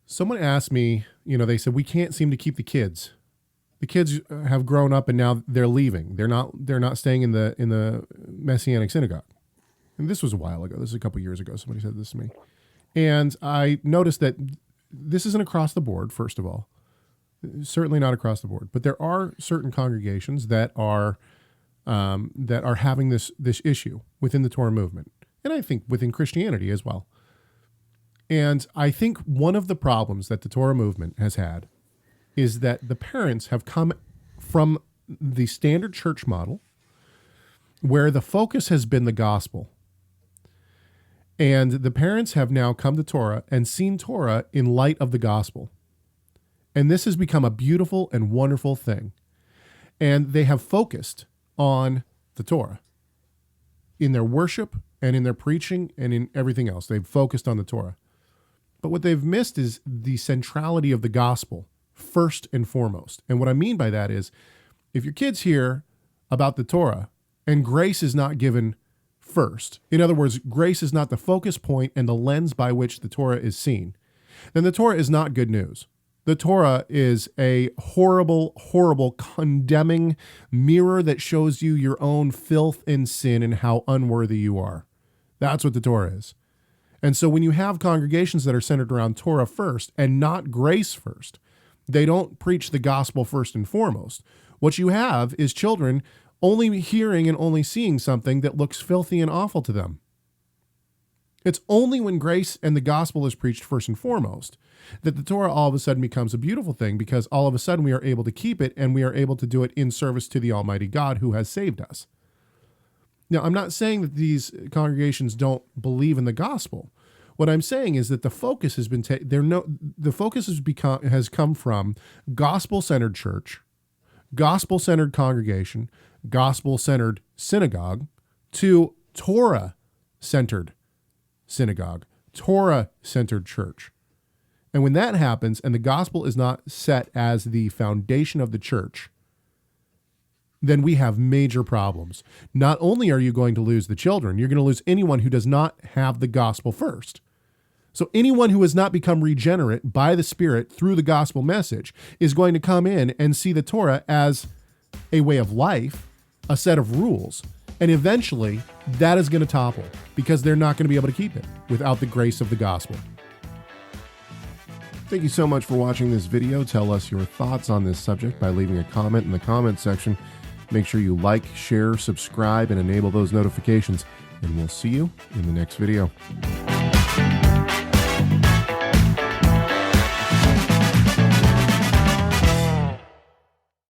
Someone asked me, they said, we can't seem to keep the kids. The kids have grown up and now they're leaving. They're not staying in the Messianic Synagogue. And this was a while ago. This is a couple years ago. Somebody said this to me. And I noticed that this isn't across the board, first of all. Certainly not across the board. But there are certain congregations that are having this issue within the Torah movement. And I think within Christianity as well. And I think one of the problems that the Torah movement has had is that the parents have come from the standard church model where the focus has been the gospel. And the parents have now come to Torah and seen Torah in light of the gospel. And this has become a beautiful and wonderful thing. And they have focused on the Torah in their worship and in their preaching and in everything else. They've focused on the Torah. But what they've missed is the centrality of the gospel, first and foremost. And what I mean by that is, if your kids hear about the Torah and grace is not given first, in other words, grace is not the focus point and the lens by which the Torah is seen, then the Torah is not good news. The Torah is a horrible, horrible, condemning mirror that shows you your own filth and sin and how unworthy you are. That's what the Torah is. And so when you have congregations that are centered around Torah first and not grace first, they don't preach the gospel first and foremost. What you have is children only hearing and only seeing something that looks filthy and awful to them. It's only when grace and the gospel is preached first and foremost that the Torah all of a sudden becomes a beautiful thing, because all of a sudden we are able to keep it and we are able to do it in service to the Almighty God who has saved us. Now, I'm not saying that these congregations don't believe in the gospel. What I'm saying is that the focus has been the focus has come from gospel-centered church, gospel-centered congregation, gospel-centered synagogue, to Torah-centered synagogue, Torah-centered church. And when that happens and the gospel is not set as the foundation of the church, then we have major problems. Not only are you going to lose the children, you're going to lose anyone who does not have the gospel first. So anyone who has not become regenerate by the Spirit through the gospel message is going to come in and see the Torah as a way of life, a set of rules, and eventually that is going to topple because they're not going to be able to keep it without the grace of the gospel. Thank you so much for watching this video. Tell us your thoughts on this subject by leaving a comment in the comment section. Make sure you like, share, subscribe, and enable those notifications. And we'll see you in the next video.